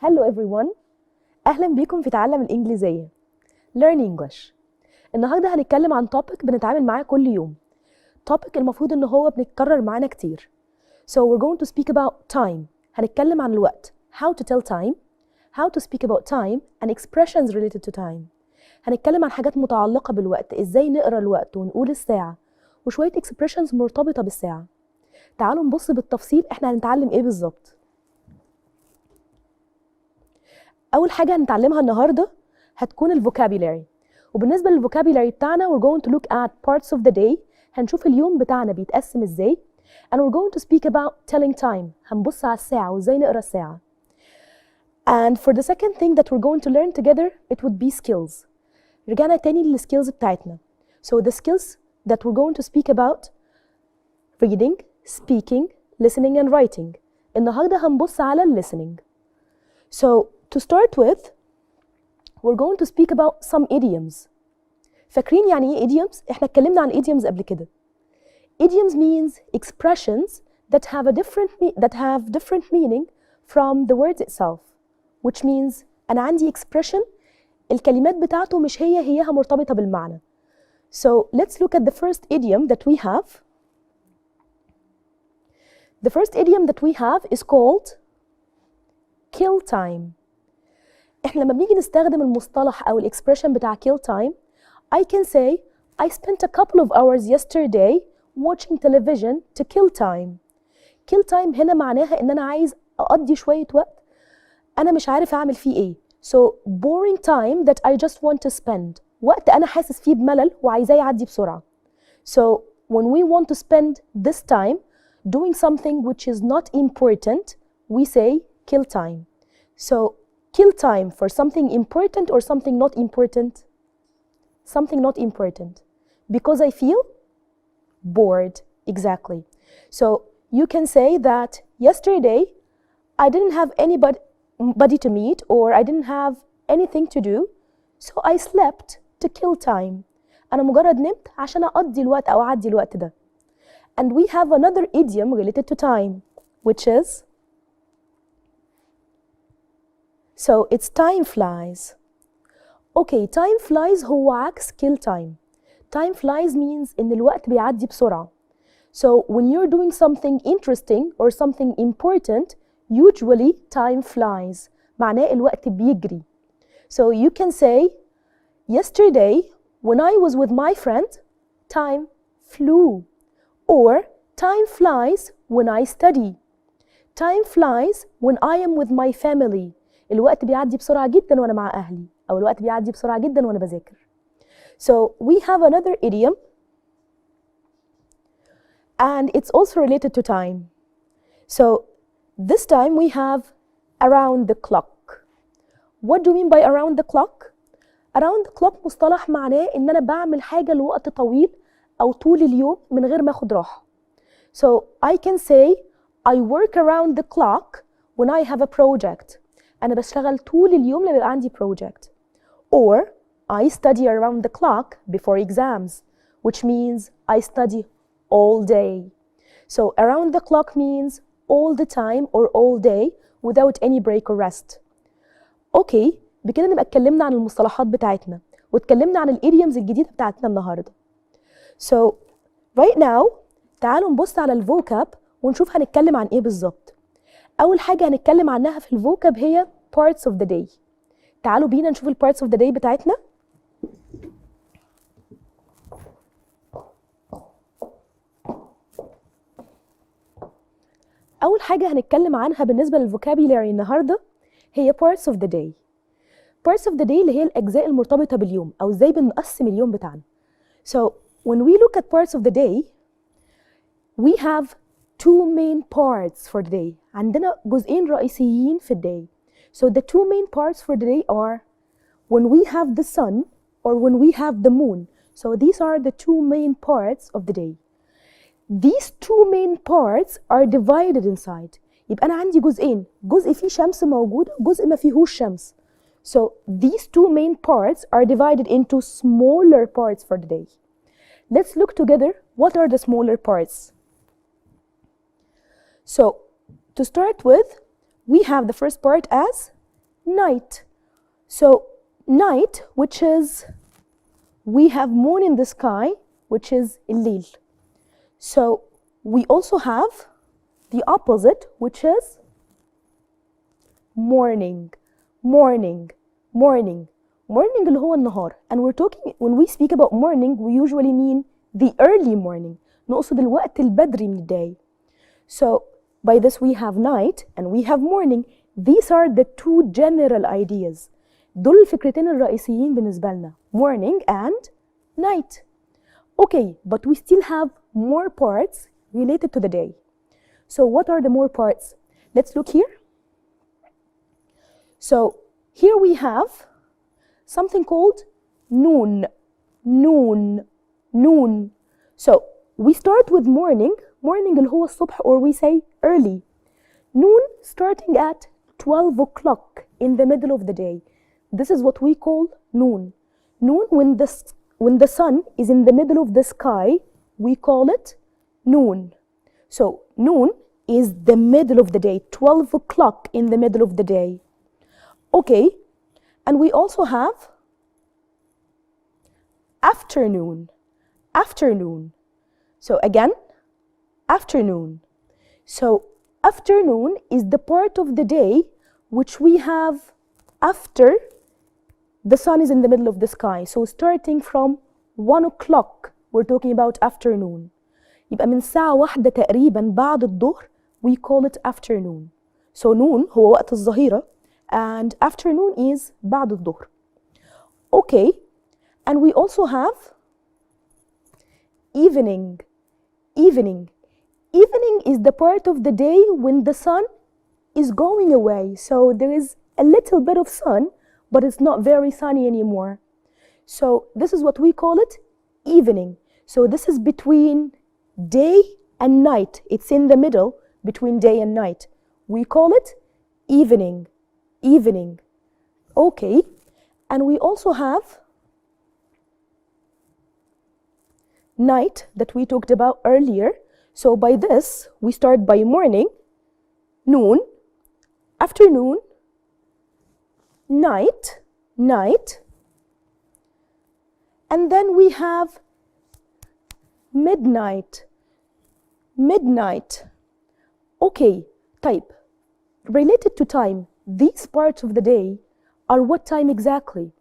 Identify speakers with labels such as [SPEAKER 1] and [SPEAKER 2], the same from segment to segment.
[SPEAKER 1] Hello everyone. أهلا بيكم في تعلم الإنجليزية. Learn English. النهاردة هنتكلم عن topic بنتعامل معاه كل يوم. topic المفروض إن هو بنتكرر معانا كتير. So we're going to speak about time. هنتكلم عن الوقت. How to tell time. How to speak about time and expressions related to time. هنتكلم عن حاجات متعلقة بالوقت. إزاي نقرأ الوقت ونقول الساعة. وشوية expressions مرتبطة بالساعة. تعالوا نبص بالتفصيل إحنا هنتعلم إيه بالظبط. أول حاجة هنتعلمها النهاردة هتكون الفوكابيلاري. وبالنسبة للفوكابيلاري بتاعنا we're going to look at parts of the day. هنشوف اليوم بتاعنا بيتقسم ازاي. And we're going to speak about telling time. هنبص على الساعة وازاي نقرأ الساعة. And for the second thing that we're going to learn together it would be skills. رجعنا تاني للskills بتاعتنا. So the skills that we're going to speak about reading, speaking, listening and writing. النهاردة هنبص على listening. So to start with, we're going to speak about some idioms. فاكرين يعني ايه idioms؟ احنا اتكلمنا عن idioms قبل كده. Idioms means expressions that have different meaning from the words itself. Which means أنا عندي expression الكلمات بتاعته مش هيها مرتبطة بالمعنى. So let's look at the first idiom that we have. The first idiom that we have is called kill time. احنا لما بنيجي نستخدم المصطلح او الاكسبريشن بتاع kill time I can say I spent a couple of hours yesterday watching television to kill time. kill time هنا معناها ان انا عايز اقضي شوية وقت انا مش عارف اعمل فيه ايه. So boring time that I just want to spend. وقت انا حاسس فيه بملل وعايزاه يعدي بسرعة. So when we want to spend this time doing something which is not important we say kill time. So kill time for something important or something not important? Something not important. Because I feel bored. Exactly. So you can say that yesterday I didn't have anybody to meet or I didn't have anything to do. So I slept to kill time. أنا مجرد نمت عشان أقضي الوقت أو أعدي الوقت ده. And we have another idiom related to time, which is so it's time flies. Okay, time flies هو عكس kill time. Time flies means إن الوقت بيعدي بسرعة. So when you're doing something interesting or something important, usually time flies. معناه الوقت بيجري. So you can say, yesterday when I was with my friend, time flew. Or time flies when I study. Time flies when I am with my family. الوقت بيعدي بسرعة جدا وأنا مع أهلي أو الوقت بيعدي بسرعة جدا وأنا بذاكر. So we have another idiom and it's also related to time. So this time we have around the clock. What do you mean by around the clock? Around the clock مصطلح معناه إن أنا بعمل حاجة لوقت طويل أو طول اليوم من غير ما أخد راحة. So I can say I work around the clock when I have a project. أنا بشتغل طول اليوم لما يبقى عندي project. Or I study around the clock before exams, which means I study all day. So around the clock means all the time or all day without any break or rest. Okay, بكده نبقى اتكلمنا عن المصطلحات بتاعتنا واتكلمنا عن الإيديومز الجديدة بتاعتنا النهاردة. So right now تعالوا نبص على الفوكاب ونشوف هنتكلم عن ايه بالظبط. أول حاجة هنتكلم عنها في الفوكاب هي parts of the day. تعالوا بينا نشوف ال parts of the day بتاعتنا. أول حاجة هنتكلم عنها بالنسبة للفوكابيلاري النهاردة هي parts of the day. parts of the day اللي هي الأجزاء المرتبطة باليوم أو ازاي بنقسم اليوم بتاعنا. So when we look at parts of the day we have two main parts for the day. عندنا جزئين رئيسيين في الday. So the two main parts for the day are when we have the sun or when we have the moon. So these are the two main parts of the day. These two main parts are divided inside. يبقى أنا عندي جزئين. جزء فيه شمس موجودة وجزء ما فيهوش شمس. So these two main parts are divided into smaller parts for the day. Let's look together what are the smaller parts. So to start with, we have the first part as night. So night, which is, we have moon in the sky, which is الليل. So we also have the opposite, which is morning. Morning. Morning. Morning اللي هو النهار. And we're talking, when we speak about morning, we usually mean the early morning. نقصد الوقت البدري من الday. So by this we have night and we have morning. These are the two general ideas. دول الفكرتين الرئيسيين بالنسبة لنا. Morning and night. Okay, but we still have more parts related to the day. So what are the more parts? Let's look here. So here we have something called noon. Noon. Noon. So we start with morning. Morning اللي هو الصبح, or we say early. Noon starting at 12 o'clock in the middle of the day. This is what we call noon. Noon, when the sun is in the middle of the sky, we call it noon. So noon is the middle of the day, 12 o'clock in the middle of the day. Okay, and we also have afternoon. Afternoon. So again, afternoon. So afternoon is the part of the day which we have after the sun is in the middle of the sky. So starting from 1 o'clock, we're talking about afternoon. يبقى من ساعة واحدة تقريبا بعد الظهر, we call it afternoon. So noon هو وقت الظهيرة and afternoon is بعد الظهر. Okay, and we also have evening. Evening. Evening is the part of the day when the sun is going away. So there is a little bit of sun, but it's not very sunny anymore. So this is what we call it, evening. So this is between day and night. It's in the middle between day and night. We call it evening. Evening. Okay. And we also have night that we talked about earlier. So by this, we start by morning, noon, afternoon, night, night, and then we have midnight. Midnight. Okay, type. Related to time, these parts of the day are what time exactly?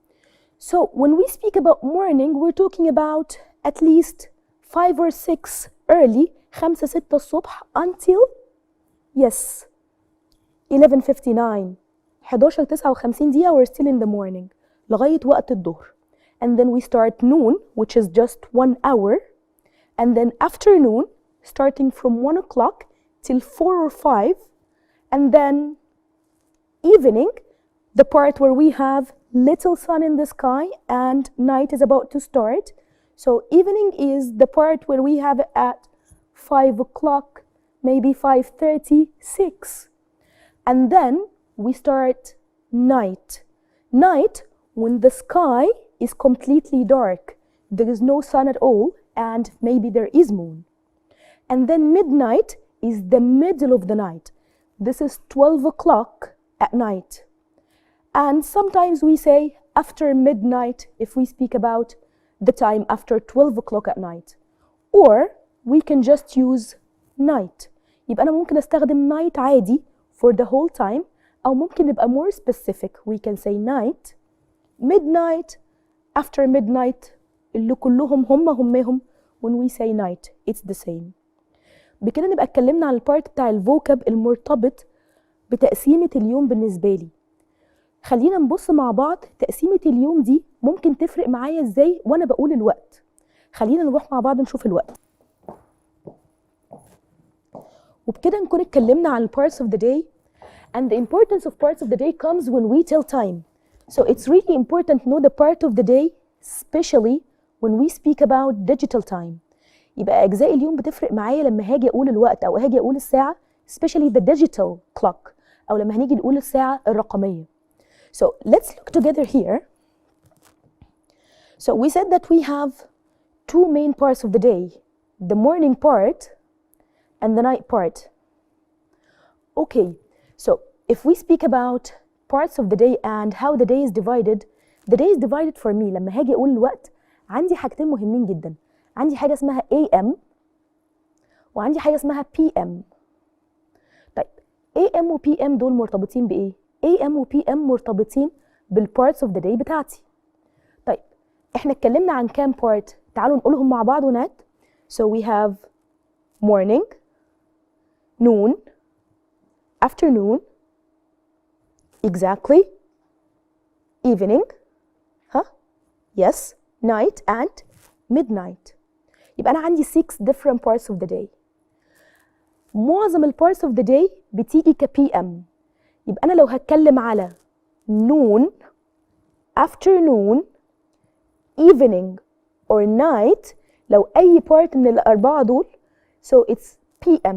[SPEAKER 1] So when we speak about morning, we're talking about at least 5 or 6 early, 5 6 الصبح until, yes, 11:59. 11:59 دقيقة, we're still in the morning. لغاية وقت الظهر. And then we start noon, which is just 1 hour. And then afternoon, starting from 1 o'clock till 4 or 5. And then evening, the part where we have little sun in the sky and night is about to start. So evening is the part where we have it at 5 o'clock, maybe 5:30, 6. And then we start night. Night, when the sky is completely dark. There is no sun at all, and maybe there is moon. And then midnight is the middle of the night. This is 12 o'clock at night. And sometimes we say after midnight if we speak about the time after 12 o'clock at night. Or we can just use night. يبقى أنا ممكن أستخدم night عادي for the whole time, أو ممكن نبقى more specific. We can say night, midnight, after midnight, اللي كلهم همهم. When we say night, it's the same. بكده نبقى اتكلمنا عن البارت بتاع الفوكاب المرتبط بتقسيمة اليوم بالنسبة لي. خلينا نبص مع بعض تقسيمة اليوم دي ممكن تفرق معايا ازاي وانا بقول الوقت. خلينا نروح مع بعض نشوف الوقت. وبكده نكون اتكلمنا عن parts of the day, and the importance of parts of the day comes when we tell time. So it's really important to know the part of the day, especially when we speak about digital time. يبقى أجزاء اليوم بتفرق معايا لما هاجي أقول الوقت أو هاجي أقول الساعة, especially the digital clock, أو لما هنيجي نقول الساعة الرقمية. So let's look together here. So we said that we have two main parts of the day, the morning part and the night part. Okay, so if we speak about parts of the day and how the day is divided. The day is divided for me. لما هاجي أقول الوقت عندي حاجتين مهمين جدا. عندي حاجة اسمها AM وعندي حاجة اسمها PM. طيب AM و PM دول مرتبطين بإيه؟ AM و PM مرتبطين بالparts of the day بتاعتي. طيب احنا اتكلمنا عن كام part؟ تعالوا نقولهم مع بعض ونعد. So we have morning, noon, afternoon, exactly, evening, yes, night and midnight. يبقى أنا عندي 6 different parts of the day. معظم ال parts of the day بتيجي ك PM. يبقى أنا لو هتكلم على noon, afternoon, evening or night، لو أي part من الأربعة دول so it's PM.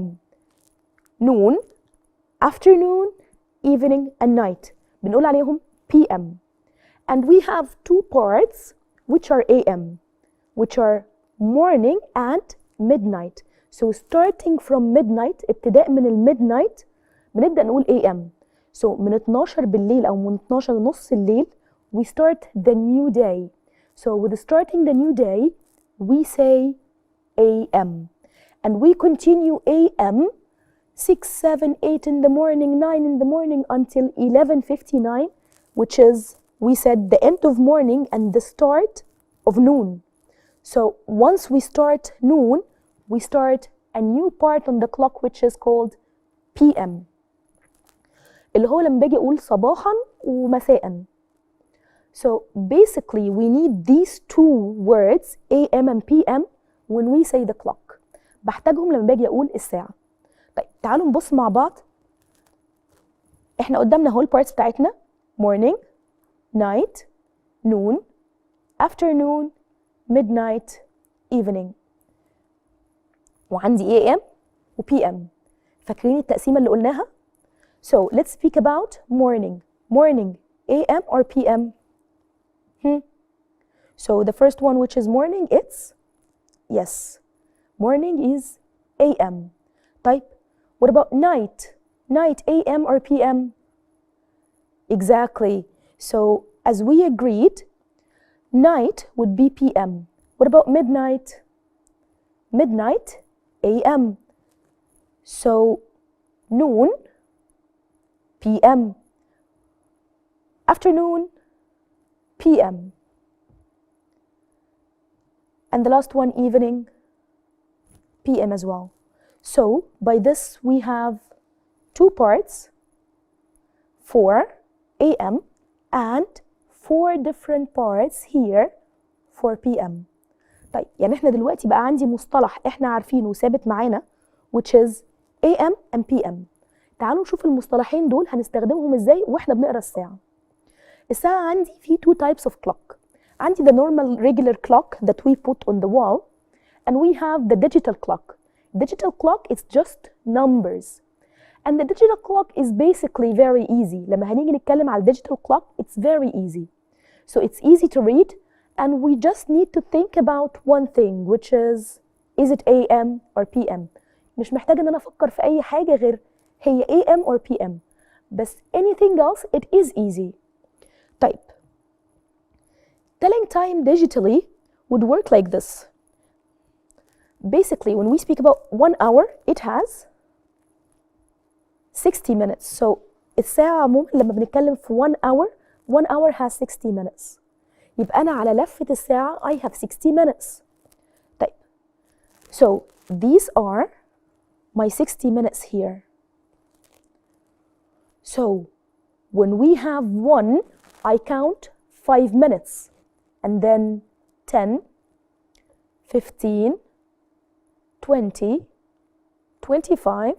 [SPEAKER 1] noon, afternoon, evening and night بنقول عليهم PM. And we have 2 parts which are AM, which are morning and midnight. So starting from midnight، ابتداء من midnight بنبدأ نقول AM. So من 12 بالليل أو من 12 نص الليل we start the new day. So with starting the new day we say AM. And we continue AM 6, 7, 8 in the morning, 9 in the morning until 11:59, which is, we said, the end of morning and the start of noon. So once we start noon, we start a new part on the clock which is called PM. اللي هو لما باجي أقول صباحا ومساء. So basically we need these 2 words AM and PM when we say the clock. بحتاجهم لما باجي أقول الساعة. طيب تعالوا نبص مع بعض. احنا قدامنا اهو البارتس بتاعتنا morning, night, noon, afternoon, midnight, evening. وعندي AM و PM. فاكرين التقسيمة اللي قلناها؟ So let's speak about morning. Morning, AM or PM? So the first one which is morning, it's, yes, morning is AM. طيب what about night? Night, AM or PM? Exactly. So as we agreed, night would be PM. What about midnight? Midnight, AM. So noon, PM. Afternoon, PM. And the last one, evening, PM as well. So by this we have 2 parts for AM and 4 different parts here for PM. طيب يعني احنا دلوقتي بقى عندي مصطلح احنا عارفينه وثابت معانا which is AM and PM. تعالوا نشوف المصطلحين دول هنستخدمهم ازاي واحنا بنقرا الساعة. الساعة عندي في 2 types of clock. عندي the normal regular clock that we put on the wall and we have the digital clock. Digital clock is just numbers. And the digital clock is basically very easy. لما هنيجي نتكلم على digital clock, it's very easy. So it's easy to read and we just need to think about one thing which is it AM or PM. مش محتاجة ان انا افكر في اي حاجة غير هي AM or PM. بس anything else it is easy. طيب telling time digitally would work like this. Basically when we speak about 1 hour it has 60 minutes. So الساعة عموما لما بنتكلم في 1 hour has 60 minutes. يبقى أنا على لفة الساعة I have 60 minutes. طيب so these are my 60 minutes here. So when we have 1 I count 5 minutes and then 10, 15, 20, 25,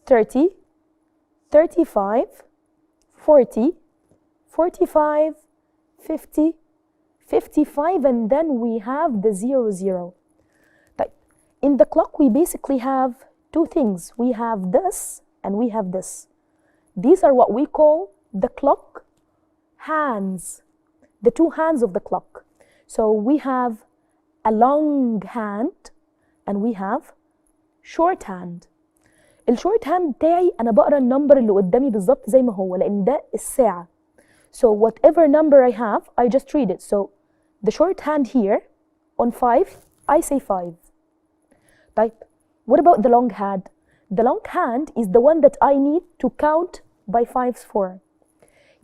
[SPEAKER 1] 30, 35, 40, 45, 50, 55 and then we have the 00. طيب in the clock we basically have 2 things. We have this and we have this. These are what we call the clock hands, the 2 hands of the clock. So we have a long hand and we have shorthand. الشورت هاند بتاعي انا بقرا النمبر اللي قدامي بالظبط زي ما هو، لان ده الساعه. So whatever number I have, I just read it. So the shorthand here on 5, I say 5. طيب, what about the long hand? The long hand is the one that I need to count by fives for.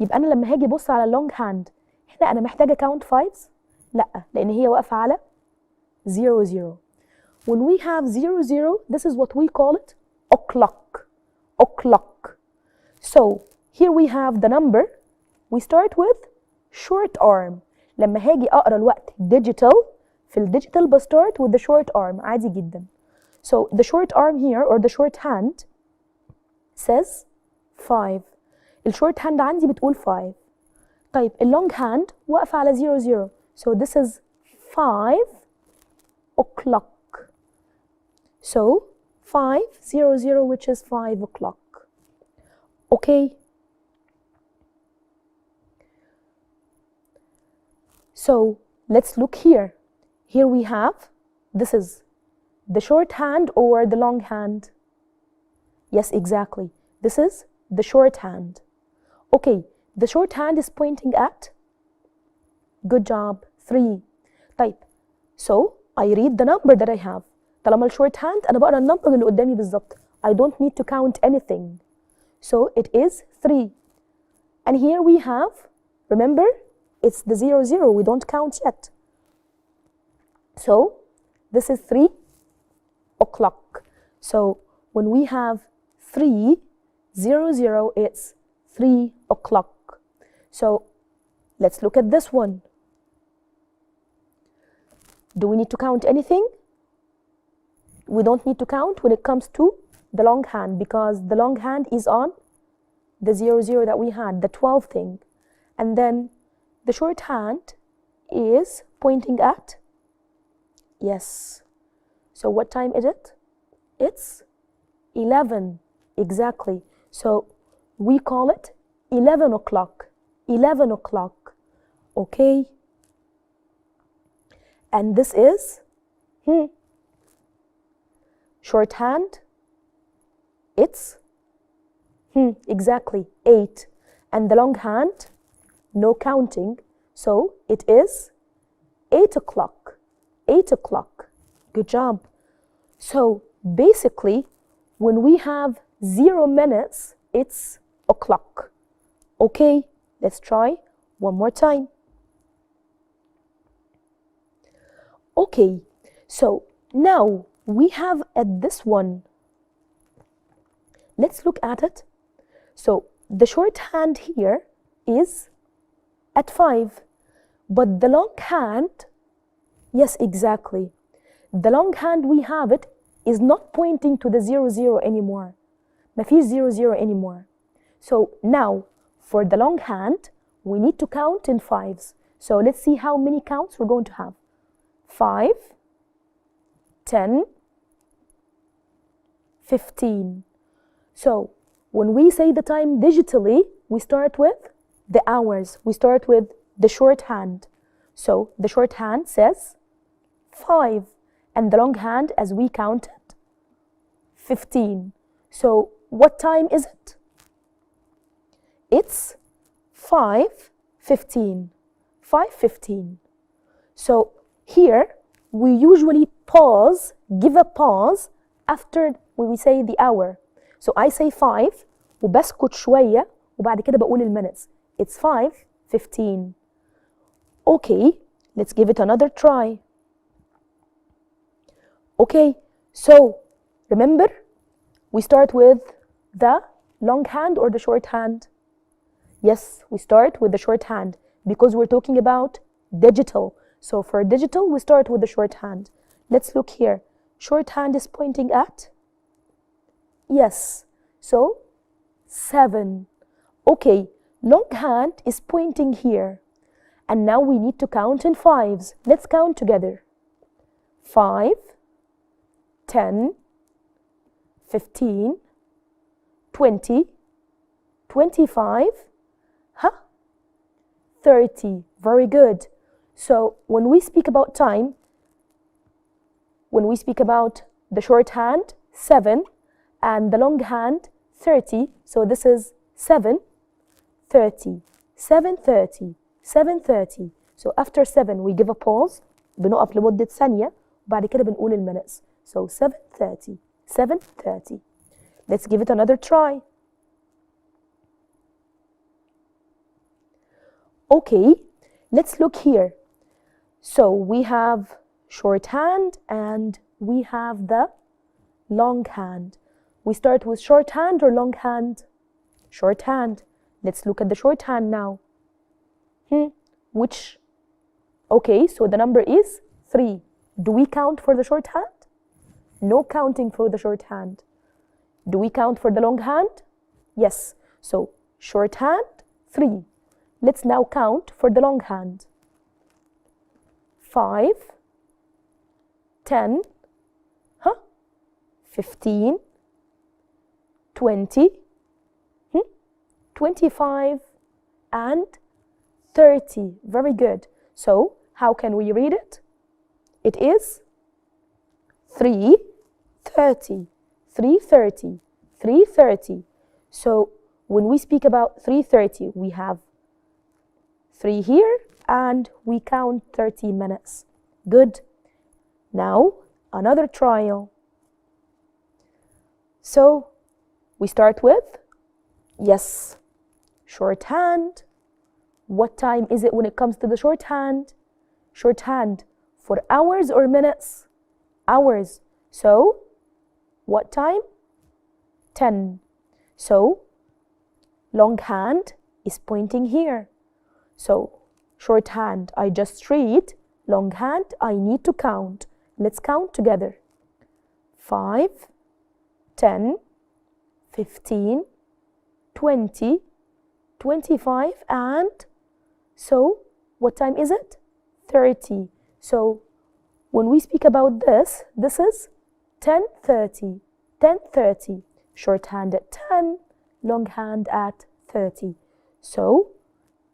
[SPEAKER 1] يبقى أنا لما هاجي أبص على long hand, هنا أنا محتاجة count fives؟ لأ, لأن هي واقفة على 0 0. When we have 0 0, this is what we call it o'clock. O'clock. So here we have the number. We start with short arm. لما هاجي أقرأ الوقت digital, في الديجيتال بستارت with the short arm عادي جدا. So the short arm here or the short hand says 5. الشورت هاند عندي بتقول 5. طيب اللونج هاند واقفة على 0 0. So this is 5 o'clock. So 5 0 0 which is 5 o'clock. Okay. So let's look here. Here we have, this is the short hand or the long hand? Yes, exactly. This is the short hand. Okay, the short hand is pointing at, good job, 3. طيب, so I read the number that I have. طالما الشورت هاند أنا بقرأ النمبر اللي قدامي بالظبط. I don't need to count anything. So it is 3. And here we have, remember, it's the 0 0. We don't count yet. So this is 3 o'clock. So when we have 3 0 0, it's 3 o'clock. So let's look at this one. Do we need to count anything? We don't need to count when it comes to the long hand, because the long hand is on the 0 0 that we had, the 12 thing. And then the short hand is pointing at, yes. So what time is it? It's 11, exactly. So we call it 11 o'clock, 11 o'clock, okay? And this is shorthand, it's exactly 8. And the long hand, no counting, so it is 8 o'clock, 8 o'clock. Good job. So basically, when we have 0 minutes, it's o'clock. Okay, let's try one more time. Okay, so now we have at this one. Let's look at it. So the shorthand here is at 5, but the long hand, yes, exactly. The long hand we have it is not pointing to the 0 0 anymore. مفيش 0 0 anymore. So now for the long hand, we need to count in fives. So let's see how many counts we're going to have. 5, 10, 15. So when we say the time digitally, we start with the hours. We start with the shorthand. So the shorthand says 5, and the long hand, as we counted, 15. So what time is it? It's 5:15. 5:15. So here we usually pause, give a pause after when we say the hour. So I say 5 وبسكت شوية وبعد كده بقول المينتس. It's 5:15. Okay, let's give it another try. Okay, so remember, we start with the long hand or the short hand? Yes, we start with the short hand because we're talking about digital. So for digital, we start with the short hand. Let's look here. Short hand is pointing at? Yes, so 7. Okay, long hand is pointing here. And now we need to count in fives. Let's count together. 5, 10, 15, 20, 25, 30. Very good. So when we speak about time, when we speak about the shorthand, 7, and the longhand 30, so this is 7:30, 7:30, 7:30. So after 7 we give a pause, بنقف لمدة ثانية وبعد كده بنقول المينتس. So 7:30, 7:30. Let's give it another try. Okay, let's look here. So we have shorthand and we have the longhand. We start with shorthand or longhand? Shorthand. Let's look at the shorthand now. Which? Okay, so the number is 3. Do we count for the shorthand? No counting for the shorthand. Do we count for the longhand? Yes. So shorthand, 3. Let's now count for the longhand. 5, 10, 15, 20, 25, and 30. Very good. So how can we read it? It is 3:30, 3:30, 3:30. So when we speak about 3:30, we have 3 here and we count 30 minutes. Good. Now another trial. So we start with, yes, shorthand. What time is it when it comes to the shorthand? Shorthand for hours or minutes? Hours. So what time? 10. So longhand is pointing here. So shorthand, I just read. Longhand, I need to count. Let's count together. 5, 10, 15, 20, 25, and so what time is it? 30. So when we speak about this, this is 10:30, 10:30. Shorthand at 10, longhand at 30. So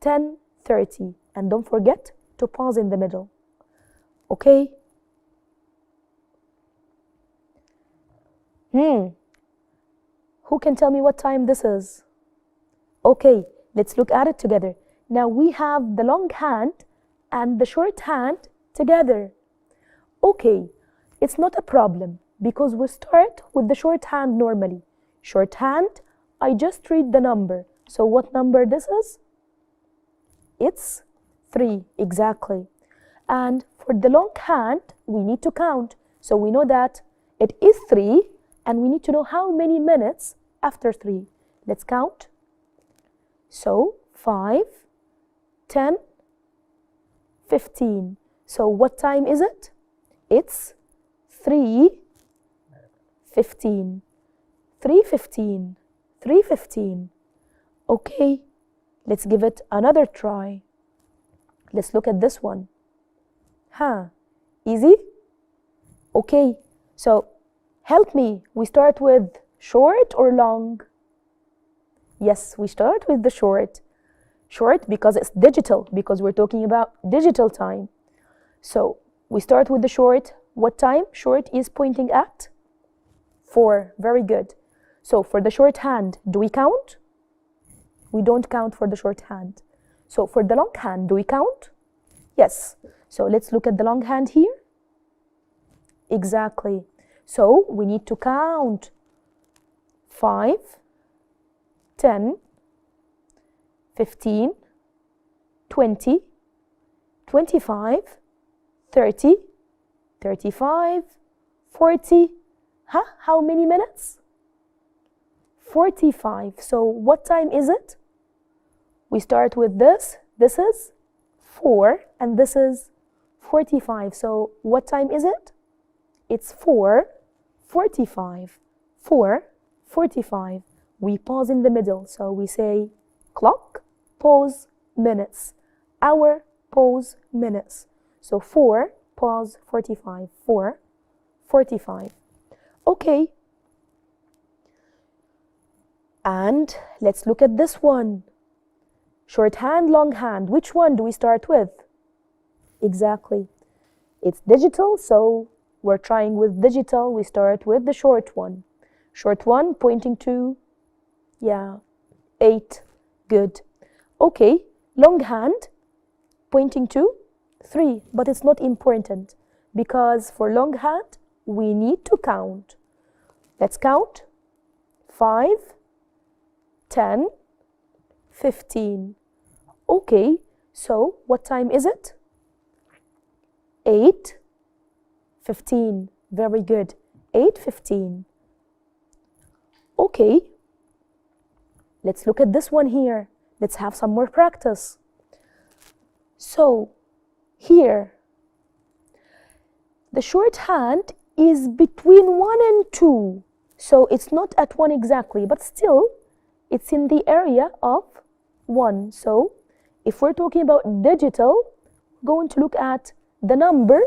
[SPEAKER 1] 10:30. And don't forget to pause in the middle. Okay? Who can tell me what time this is? Okay, let's look at it together. Now we have the longhand and the shorthand together. Okay, it's not a problem because we start with the shorthand normally. Shorthand, I just read the number. So what number this is? It's 3, exactly. And for the longhand, we need to count. So we know that it is 3 and we need to know how many minutes after 3. Let's count. So 5, 10, 15. So what time is it? It's 3:15. 3:15. 3:15. Okay, let's give it another try. Let's look at this one. Easy? Okay, so help me. We start with short or long? Yes, we start with the short. Short because it's digital, because we're talking about digital time. So we start with the short. What time? Short is pointing at 4. Very good. So for the shorthand, do we count? We don't count for the shorthand. So for the longhand, do we count? Yes. So let's look at the longhand here. Exactly. So we need to count 5, 10, 15, 20, 25, 30, 35, 40. How many minutes? 45. So what time is it? We start with this. This is 4 and this is 45. So what time is it? It's 4:45. 4:45. We pause in the middle. So we say clock, pause, minutes. Hour, pause, minutes. So 4, pause, 45. 4:45. Okay. And let's look at this one. Shorthand, longhand. Which one do we start with? Exactly. It's digital, so we're trying with digital. We start with the short one. Short one pointing to, yeah, 8. Good. Okay, long hand pointing to 3, but it's not important because for long hand we need to count. Let's count. 5, 10, 15. Okay, so what time is it? 8:15. Very good. 8:15. Okay, let's look at this one here. Let's have some more practice. So, here, the shorthand is between 1 and 2. So, it's not at 1 exactly, but still, it's in the area of 1. So, if we're talking about digital, we're going to look at the number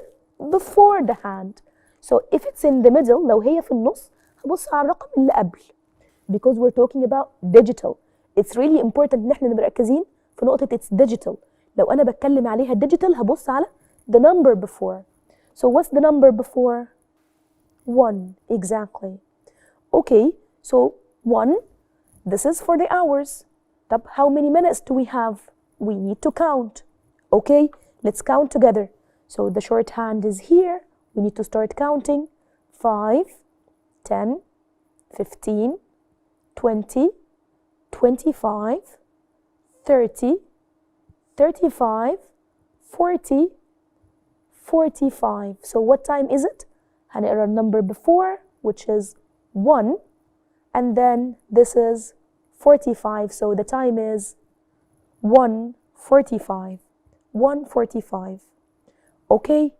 [SPEAKER 1] before the hand. So, if it's in the middle, لو هي في النص, هبص على الرقم اللي قبل. Because we're talking about digital. It's really important إن احنا نبقى مركزين في نقطة it's digital. لو أنا بتكلم عليها digital هبص على the number before. So what's the number before? 1, exactly. Okay, so 1, this is for the hours. طب how many minutes do we have? We need to count. Okay, let's count together. So the shorthand is here. We need to start counting. 5, 10, 15, 20, 25, 30, 35, 40, 45. So what time is it? هنقرا number before, which is 1, and then this is 45. So the time is 1:45. 1:45. Okay.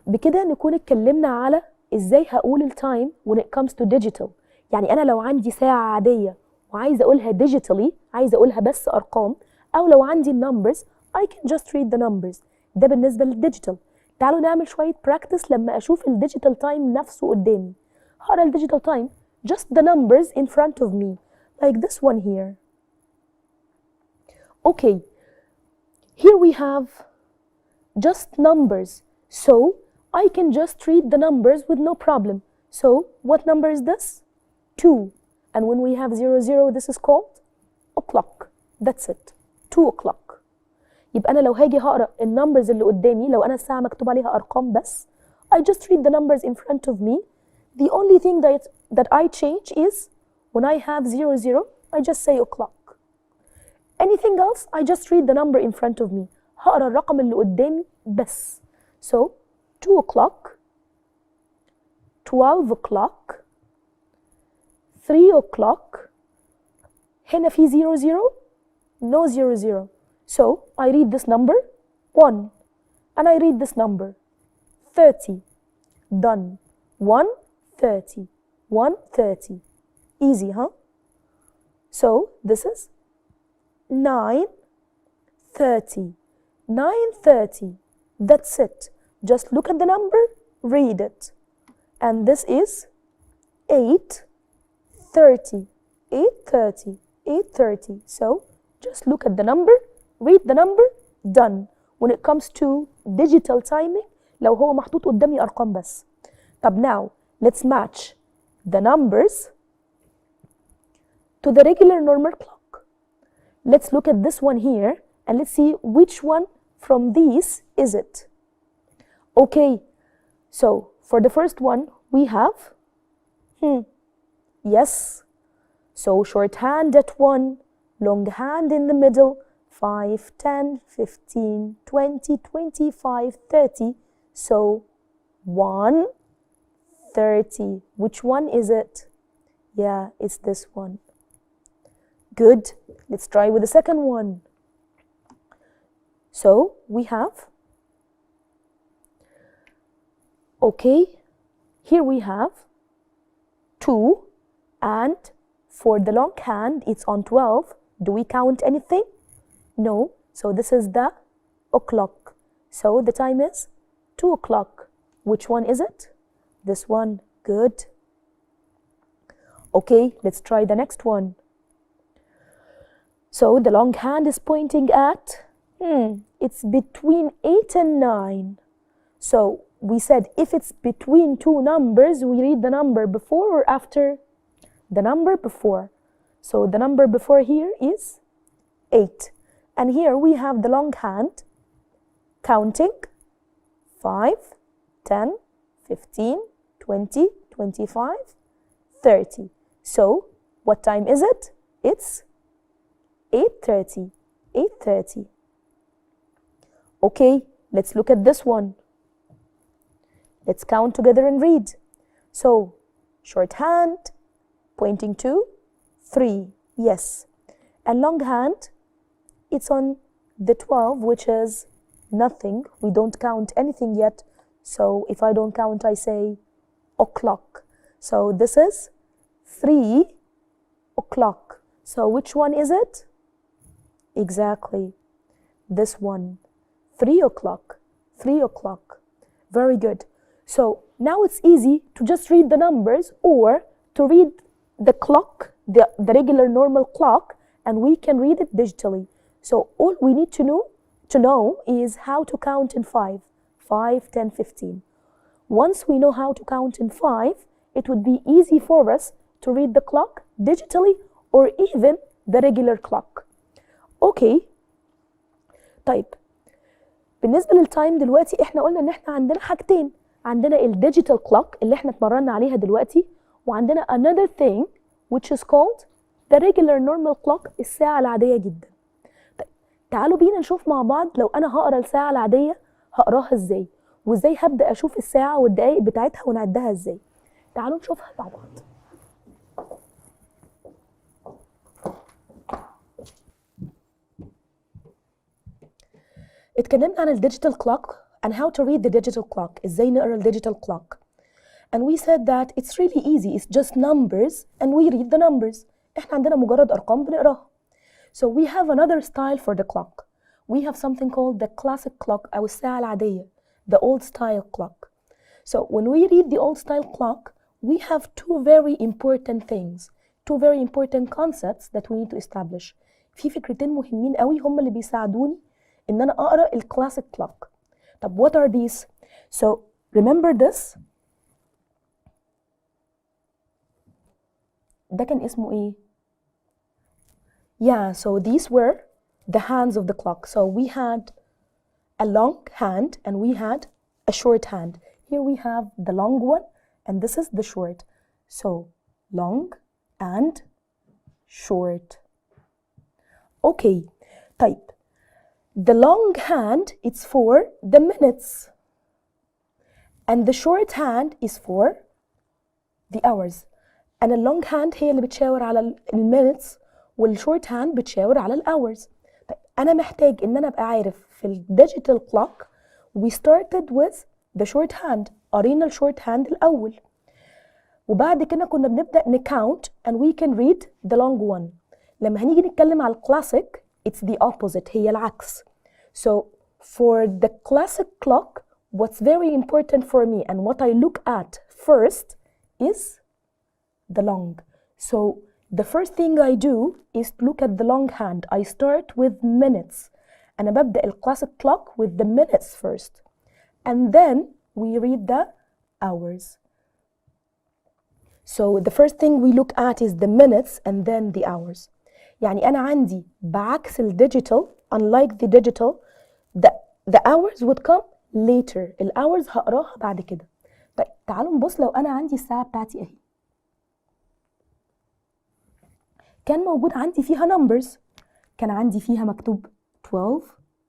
[SPEAKER 1] بكده نكون اتكلمنا على ازاي هقول التايم when it comes to digital. يعني انا لو عندي ساعة عادية وعايزة اقولها digitally، عايزة اقولها بس ارقام، او لو عندي numbers I can just read the numbers. ده بالنسبة للديجيتال. تعالوا نعمل شوية practice لما اشوف الديجيتال تايم نفسه قدامي. هقرا الديجيتال تايم just the numbers in front of me like this one here. Okay, here we have just numbers, so I can just read the numbers with no problem. So what number is this? 2. And when we have 00, this is called o'clock. That's it. 2 o'clock. يبقى أنا لو هاجي هقرأ النمبرز اللي قدامي، لو أنا الساعة مكتوب عليها أرقام بس، I just read the numbers in front of me. The only thing that I change is when I have 00, I just say o'clock. Anything else, I just read the number in front of me. هقرأ الرقم اللي قدامي بس. So 2 o'clock, 12 o'clock, 3 o'clock. هنا في 00? No 00. So I read this number 1 and I read this number 30. Done. 1:30. 1:30. Easy, huh? So this is 9:30. 9:30. That's it. Just look at the number, read it. And this is 8:30. 8:30. 8:30. So just look at the number, read the number, done. When it comes to digital timing, لو هو محطوط قدامي أرقام بس. طب now, let's match the numbers to the regular normal clock. Let's look at this one here and let's see which one from these is it. Okay, so for the first one, we have, yes. So shorthand at 1, long hand in the middle, 5, 10, 15, 20, 25, 30. So 1:30. Which one is it? Yeah, it's this one. Good. Let's try with the second one. So we have, okay, here we have 2, and for the long hand, it's on 12. Do we count anything? No. So this is the o'clock. So the time is 2 o'clock. Which one is it? This one. Good. Okay, let's try the next one. So the long hand is pointing at, it's between 8 and 9. So we said if it's between two numbers, we read the number before or after? The number before. So the number before here is 8. And here we have the long hand counting 5, 10, 15, 20, 25, 30. So what time is it? It's 8:30. 8:30. Okay, let's look at this one. Let's count together and read. So, shorthand, pointing to 3, yes. And longhand, it's on the 12, which is nothing. We don't count anything yet. So, if I don't count, I say o'clock. So, this is 3 o'clock. So, which one is it? Exactly. This one. 3 o'clock. 3 o'clock. Very good. So now it's easy to just read the numbers or to read the clock, the regular normal clock, and we can read it digitally. So all we need to know is how to count in 5. 5, 10, 15. Once we know how to count in 5, it would be easy for us to read the clock digitally or even the regular clock. Okay. طيب بالنسبة للتايم دلوقتي احنا قلنا ان احنا عندنا حاجتين. عندنا الديجيتال كلوك اللي احنا اتمرنا عليها دلوقتي، وعندنا another thing which is called the regular normal clock، الساعة العادية جدا. طيب تعالوا بينا نشوف مع بعض لو انا هقرا الساعة العادية هقراها ازاي، وازاي هبدأ اشوف الساعة والدقايق بتاعتها ونعدها ازاي. تعالوا نشوفها مع بعض. اتكلمنا عن الديجيتال كلوك and how to read the digital clock. ازاي نقرا الديجيتال clock. And we said that it's really easy. It's just numbers and we read the numbers. احنا عندنا مجرد ارقام بنقراها. So we have another style for the clock. We have something called the classic clock أو الساعة العادية. The old style clock. So when we read the old style clock, we have two very important things. Two very important concepts that we need to establish. في فكرتين مهمين قوي هم اللي بيساعدوني ان انا اقرا الكلاسيك كلوك. طب what are these? So remember this. ده كان اسمه ايه؟ Yeah, so these were the hands of the clock. So we had a long hand and we had a short hand. Here we have the long one and this is the short. So long and short. Okay, طيب. The long hand is for the minutes and the short hand is for the hours. And the long hand هي اللي بتشاور على minutes والshort hand بتشاور على hours. طيب أنا محتاج إن أنا أبقى عارف في digital clock we started with the short hand. قرينا short hand الأول وبعد كده كنا بنبدأ نcount and we can read the long one. لما هنيجي نتكلم على الكلاسيك it's the opposite. هي العكس. So for the classic clock, what's very important for me and what I look at first is the long. So the first thing I do is look at the long hand. I start with minutes. أنا ببدأ الكلاسيك clock with the minutes first. And then we read the hours. So the first thing we look at is the minutes and then the hours. يعني أنا عندي بعكس الديجيتال unlike the digital the hours would come later. الhours هقراها بعد كده. طيب تعالوا نبص لو أنا عندي الساعة بتاعتي أهي. كان موجود عندي فيها numbers. كان عندي فيها مكتوب 12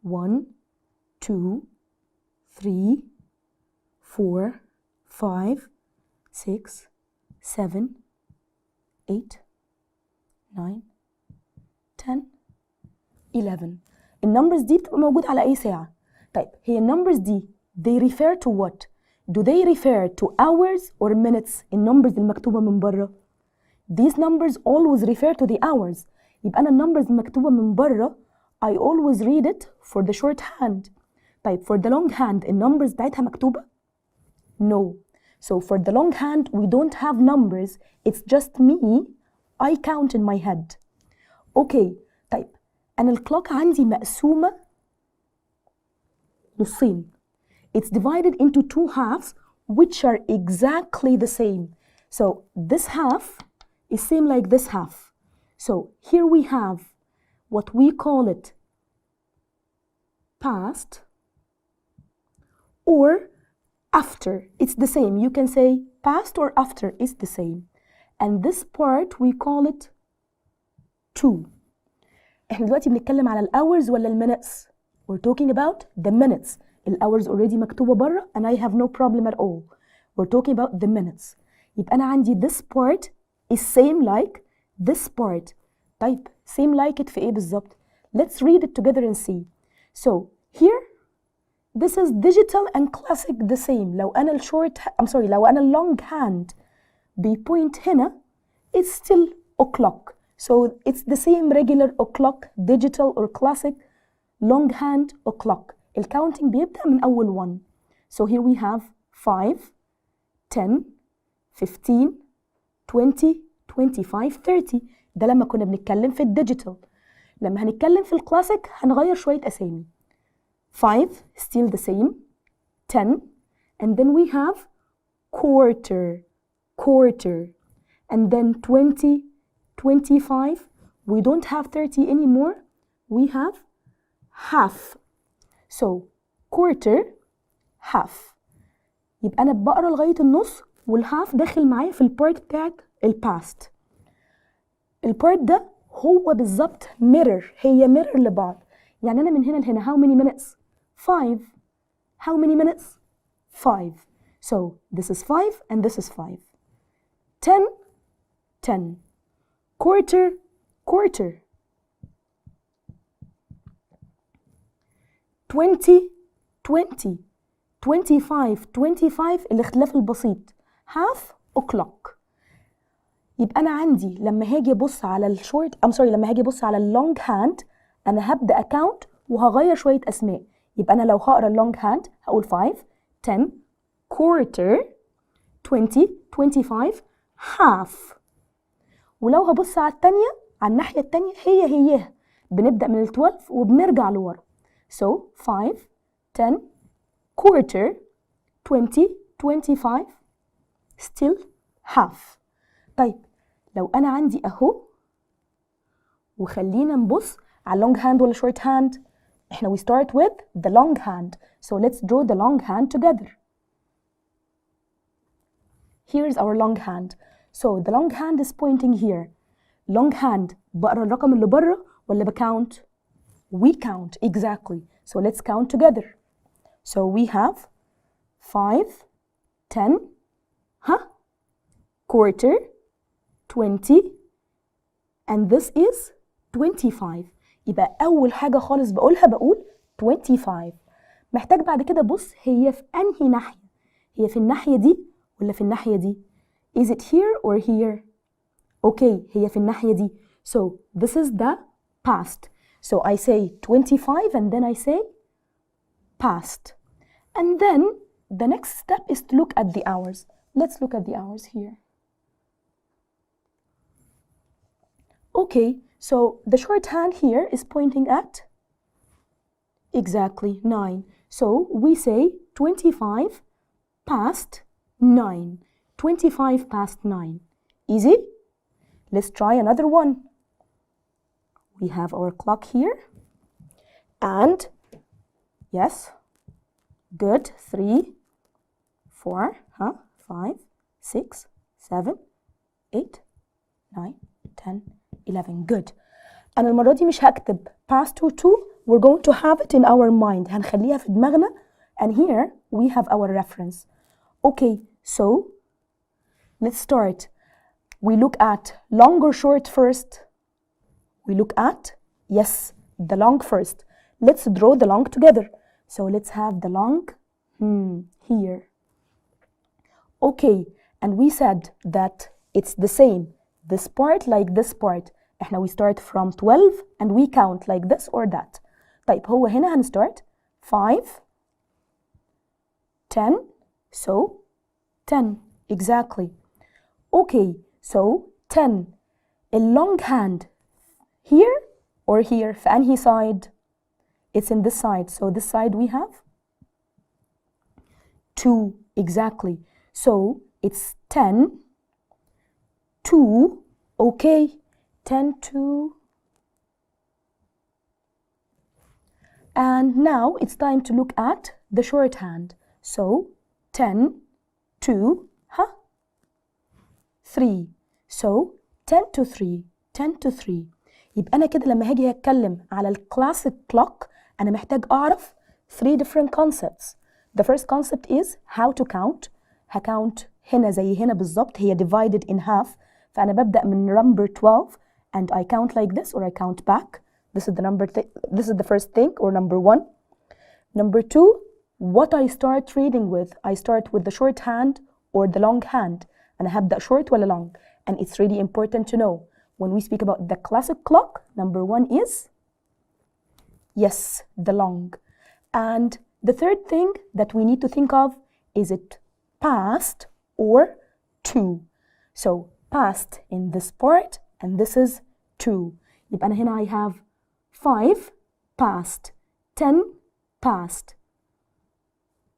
[SPEAKER 1] 1 2 3 4 5 6 7 8 9 10 11. النمبرز دي بتبقى موجود على أي ساعة. طيب هي النمبرز دي they refer to what? Do they refer to hours or minutes؟ النمبرز المكتوبة من بره. These numbers always refer to the hours. يبقى أنا النمبرز المكتوبة من بره I always read it for the short hand. طيب for the long hand النمبرز بتاعتها مكتوبة؟ No. So for the long hand we don't have numbers. It's just me. I count in my head. Okay. طيب أنا الكلوك عندي مقسومة نصين. It's divided into two halves which are exactly the same. So this half is same like this half. So here we have what we call it past or after. It's the same. You can say past or after, it's the same. And this part we call it to. احنا دلوقتي بنتكلم على الhours ولا المينتس؟ We're talking about the minutes. الhours already مكتوبة بره and I have no problem at all. We're talking about the minutes. يبقى أنا عندي this part is same like this part. طيب same like it في إيه بالظبط؟ Let's read it together and see. So here this is digital and classic the same. لو أنا لو أنا long hand بيبوينت هنا it's still o'clock. So it's the same regular o'clock, digital or classic, long hand o'clock. الcounting بيبدأ من أول 1. So here we have 5, 10, 15, 20, 25, 30. ده لما كنا بنتكلم في الديجيتال. لما هنتكلم في الكلاسيك هنغير شوية أسامي. 5 still the same, 10, and then we have quarter, and then 20, 25. We don't have 30 anymore. We have half. So quarter, half. يبقى أنا بقرا لغاية النص والهاف داخل معايا في البارت بتاعت الباست. البارت ده هو بالظبط mirror، هي mirror لبعض. يعني أنا من هنا لهنا how many minutes؟ 5. How many minutes؟ 5. So this is 5 and this is 5. 10, 10. Quarter, quarter. 20, 20. 25, 25 الاختلاف البسيط. half o'clock. يبقى أنا عندي لما هاجي أبص على لما هاجي أبص على اللونج هاند أنا هبدأ أكاونت وهغير شوية أسماء. يبقى أنا لو هقرا اللونج هاند هقول 5, 10, quarter, 20, 25, half. ولو هبص على التانية على الناحية التانية هي بنبدأ من 12 وبنرجع لورا. So 5, 10, quarter, 20, 25, still half. طيب لو أنا عندي أهو وخلينا نبص على long hand ولا short hand. إحنا we start with the long hand. So let's draw the long hand together. Here is our long hand. So the long hand is pointing here. Long hand بقرا الرقم اللي بره ولا بكاونت؟ We count, exactly. So let's count together. So we have 5, 10, quarter, 20, and this is 25. يبقى أول حاجة خالص بقولها بقول 25. محتاج بعد كده بص هي في أنهي ناحية؟ هي في الناحية دي ولا في الناحية دي؟ Is it here or here? Okay, هي في الناحية دي. So this is the past. So I say 25 and then I say past. And then the next step is to look at the hours. Let's look at the hours here. Okay, so the shorthand here is pointing at exactly 9. So we say 25 past 9. 25 past 9. Easy? Let's try another one. We have our clock here. And yes, good. 3, 4, 5, 6, 7, 8, 9, 10, 11. Good. أنا المرة دي مش هكتب past to. We're going to have it in our mind. هنخليها في دماغنا. And here we have our reference. Okay, so let's start. We look at long or short first. We look at, yes, the long first. Let's draw the long together. So let's have the long here. Okay, and we said that it's the same. This part like this part. احنا we start from 12 and we count like this or that. طيب هو هنا هنstart 5, 10, so 10, exactly. Okay, so 10. A long hand here or here في أنهي side? It's in this side. So this side we have 2, exactly. So it's 10 to, okay, 10 to. And now it's time to look at the shorthand. So 10 to 3. So 10 to 3, 10 to 3. يبقى أنا كده لما هاجي أتكلم على الكلاسيك clock أنا محتاج أعرف 3 different concepts. The first concept is how to count. هكاونت هنا زي هنا بالظبط، هي divided in half. فأنا ببدأ من number 12 and I count like this or I count back. This is the number. This is the first thing, or number 1. Number 2, what I start reading with. I start with the shorthand or the longhand. أنا هبدأ short ولا long. And it's really important to know when we speak about the classic clock. Number 1 is, yes, the long. And the third thing that we need to think of, is it past or to? So past in this part and this is to. يبقى أنا هنا I have 5 past, 10 past,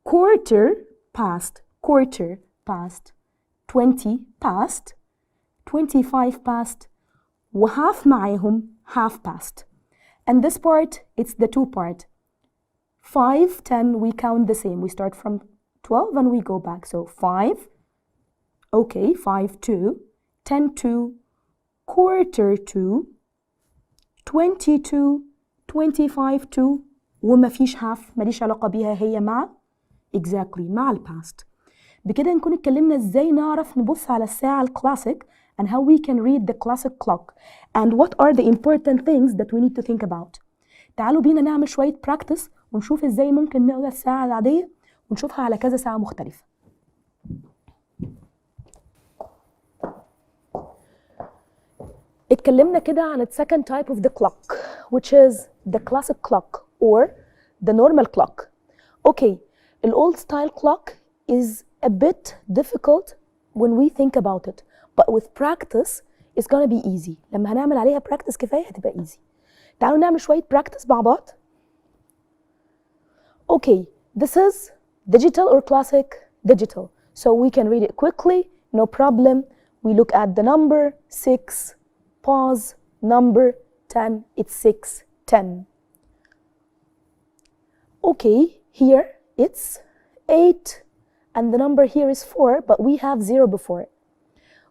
[SPEAKER 1] quarter past, 20 past, 25 past, وhalf معاهم half past. And this part, it's the 2 part. 5, 10, we count the same. We start from 12 and we go back. So 5, okay, 5 to, 10 to, quarter to, 22, 25 to, وما فيش half ماليش علاقة بيها هي مع exactly مع الباست. بكده نكون اتكلمنا ازاي نعرف نبص على الساعة الكلاسيك and how we can read the classic clock and what are the important things that we need to think about. تعالوا بينا نعمل شوية practice ونشوف ازاي ممكن نقرا الساعة العادية ونشوفها على كذا ساعة مختلفة. اتكلمنا كده عن the second type of the clock which is the classic clock or the normal clock. Okay, the old style clock is a bit difficult when we think about it, but with practice it's gonna be easy. لما هنعمل عليها practice كفاية هتبقى easy. تعالوا نعمل شوية practice مع بعض. Okay, this is digital or classic? Digital. So we can read it quickly, no problem. We look at the number 6, pause, number 10, it's 6, 10. Okay, here it's 8 and the number here is 4, but we have 0 before it.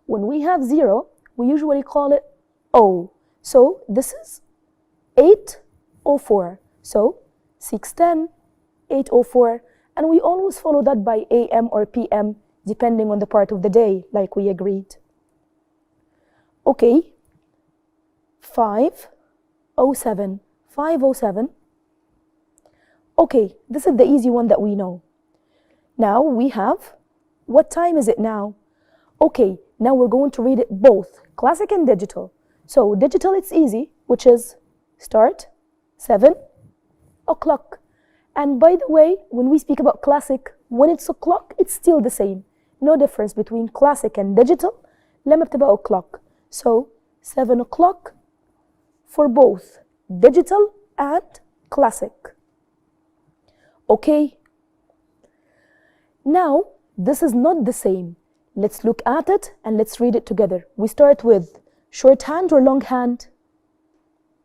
[SPEAKER 1] When we have 0, we usually call it O. So this is 8:04. So 6:10, 8:04, and we always follow that by AM or PM depending on the part of the day, like we agreed. Okay, 5:07, 5:07. Okay, this is the easy one that we know. Now we have, what time is it now? Okay, now we're going to read it both, classic and digital. So digital, it's easy, which is start 7 o'clock. And by the way, when we speak about classic, when it's o'clock, it's still the same. No difference between classic and digital. لما بتبقى o'clock. So 7 o'clock for both digital and classic. Okay. Now, this is not the same. Let's look at it and let's read it together. We start with shorthand or longhand?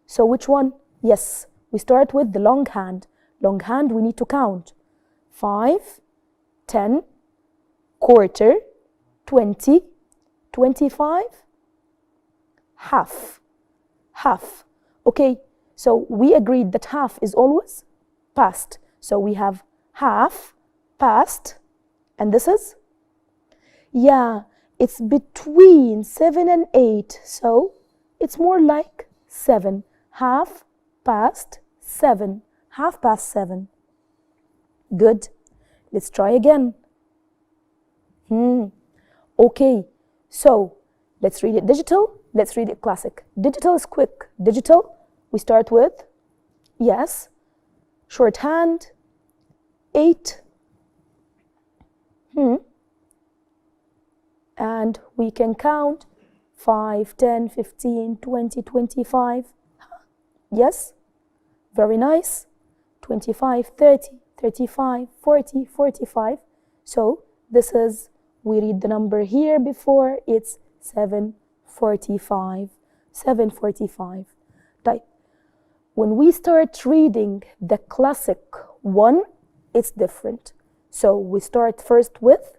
[SPEAKER 1] So which one? Yes, we start with the longhand. Longhand, we need to count. 5, 10, quarter, 20, 25, half. Half. Okay, so we agreed that half is always past. So we have half, past, and this is? Yeah, it's between 7 and 8. So it's more like 7. Half past 7. Half past 7. Good. Let's try again. Okay, so let's read it digital. Let's read it classic. Digital is quick. Digital, we start with, yes, shorthand, 8. And we can count 5, 10, 15, 20, 25. Yes, very nice. 25, 30, 35, 40, 45. So this is, we read the number here before, it's 7:45. 7:45. طيب, when we start reading the classic one, it's different. So we start first with,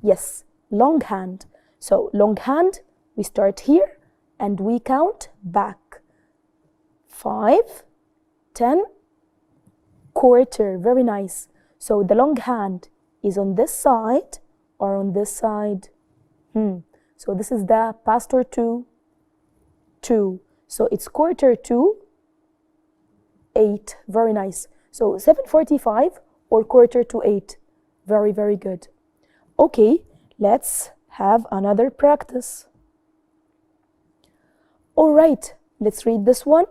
[SPEAKER 1] yes, longhand. So longhand, we start here and we count back. 5, 10, quarter. Very nice. So the long hand is on this side or on this side? So this is the past or two? 2. So it's quarter to 8. Very nice. So 7:45 or quarter to 8. Very, very good. Okay, let's have another practice. All right, let's read this one.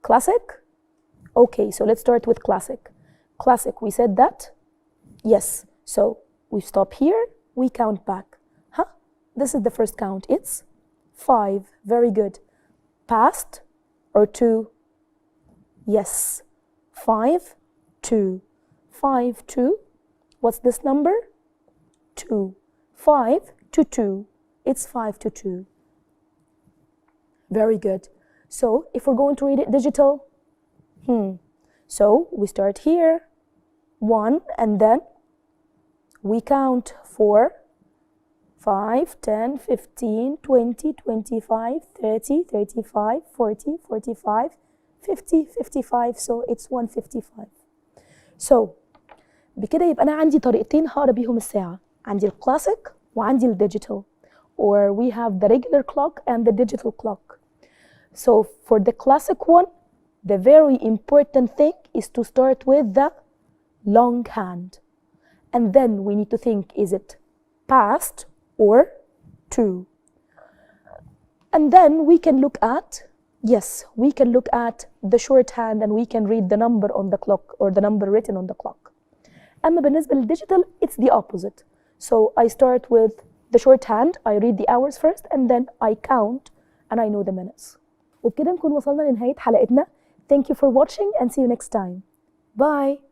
[SPEAKER 1] Classic? Okay, so let's start with classic. Classic, we said that? Yes. So we stop here, we count back. This is the first count. It's 5. Very good. Past or to? Yes. 5, 2. 5, 2. What's this number? 2. 5 to 2. It's 5 to 2. Very good. So if we're going to read it digital, so we start here, 1, and then we count 4, 5, 10, 15, 20, 25, 30, 35, 40, 45, 50, 55. So it's 155. So بكده يبقى أنا عندي طريقتين هقرا بيهم الساعة. عندي الكلاسيك وعندي الديجيتال. Or we have the regular clock and the digital clock. So for the classic one, the very important thing is to start with the long hand. And then we need to think, is it past or to? And then we can look at, yes, we can look at the shorthand and we can read the number on the clock or the number written on the clock. أما بالنسبة للdigital, it's the opposite. So I start with the shorthand, I read the hours first, and then I count and I know the minutes. وبكده نكون وصلنا لنهاية حلقتنا. Thank you for watching and see you next time. Bye.